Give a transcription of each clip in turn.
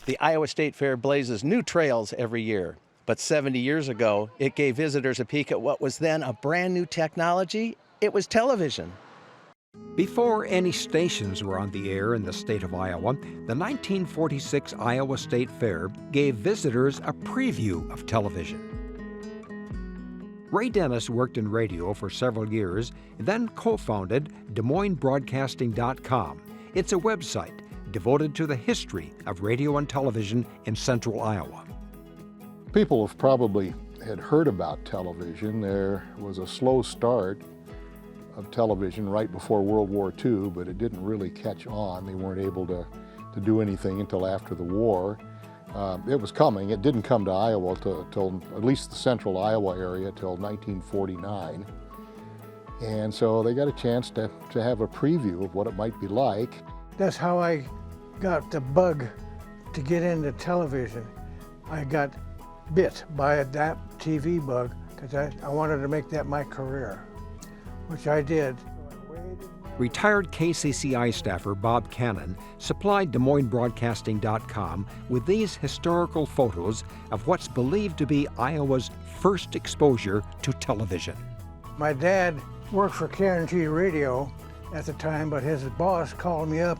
The Iowa State Fair blazes new trails every year. But 70 years ago, it gave visitors a peek at what was then a brand new technology. It was television. Before any stations were on the air in the state of Iowa, the 1946 Iowa State Fair gave visitors a preview of television. Ray Dennis worked in radio for several years, then co-founded DesMoinesBroadcasting.com. It's a website devoted to the history of radio and television in central Iowa. People have probably had heard about television. There was a slow start of television right before World War II, but it didn't really catch on. They weren't able to do anything until after the war. It was coming. It didn't come to Iowa till at least the central Iowa area till 1949. And so they got a chance to have a preview of what it might be like. That's how I got the bug to get into television. I got bit by that TV bug because I wanted to make that my career, which I did. Retired KCCI staffer Bob Cannon supplied DesMoinesBroadcasting.com with these historical photos of what's believed to be Iowa's first exposure to television. My dad worked for KRNT Radio at the time, but his boss called me up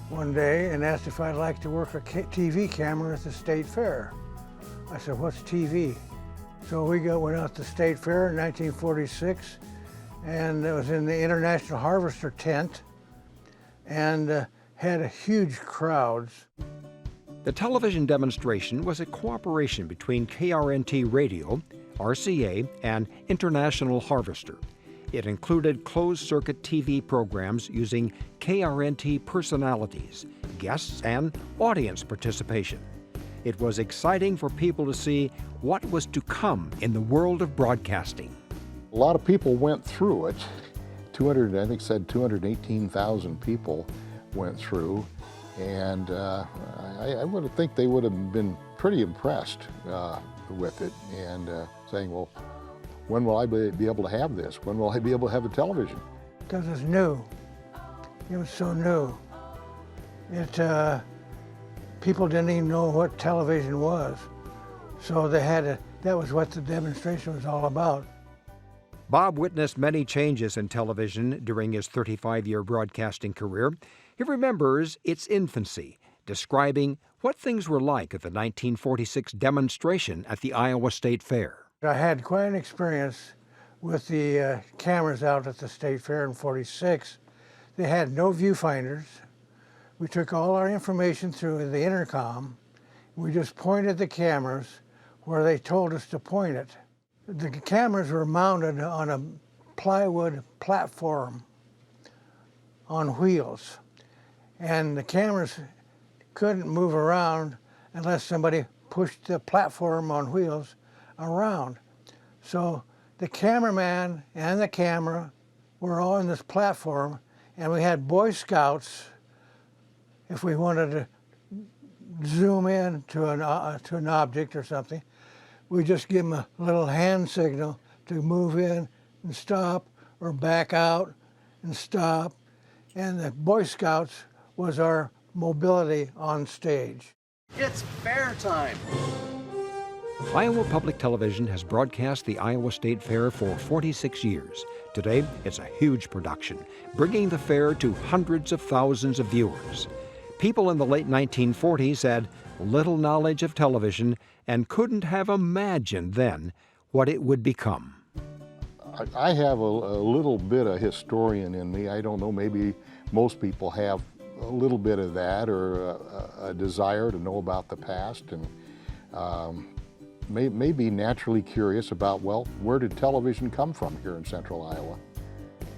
one day and asked if I'd like to work a TV camera at the State Fair. I said, "What's TV?" So we went out to the State Fair in 1946, and it was in the International Harvester tent, and had huge crowds. The television demonstration was a cooperation between KRNT Radio, RCA, and International Harvester. It included closed-circuit TV programs using KRNT personalities, guests, and audience participation. It was exciting for people to see what was to come in the world of broadcasting. A lot of people went through it. I think said 218,000 people went through, and I would think they would have been pretty impressed with it and saying, well, when will I be able to have this? When will I be able to have a television? Because it's new. It was so new. People didn't even know what television was. So that was what the demonstration was all about. Bob witnessed many changes in television during his 35-year broadcasting career. He remembers its infancy, describing what things were like at the 1946 demonstration at the Iowa State Fair. I had quite an experience with the cameras out at the State Fair in '46. They had no viewfinders. We took all our information through the intercom. We just pointed the cameras where they told us to point it. The cameras were mounted on a plywood platform on wheels, and the cameras couldn't move around unless somebody pushed the platform on wheels around. So the cameraman and the camera were all on this platform, and we had Boy Scouts if we wanted to zoom in to an object or something. We just give them a little hand signal to move in and stop, or back out and stop. And the Boy Scouts was our mobility on stage. It's fair time. Iowa Public Television has broadcast the Iowa State Fair for 46 years. Today, it's a huge production, bringing the fair to hundreds of thousands of viewers. People in the late 1940s had little knowledge of television and couldn't have imagined then what it would become. I have a little bit of historian in me. I don't know, maybe most people have a little bit of that, or a desire to know about the past, and may be naturally curious about, well, where did television come from here in central Iowa?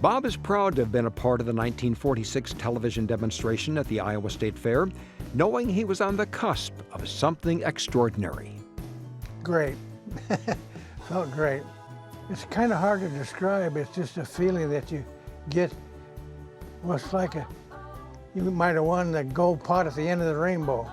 Bob is proud to have been a part of the 1946 television demonstration at the Iowa State Fair, knowing he was on the cusp of something extraordinary. Great. Felt great. It's kind of hard to describe. It's just a feeling that you get. Well, it's like you might have won the gold pot at the end of the rainbow.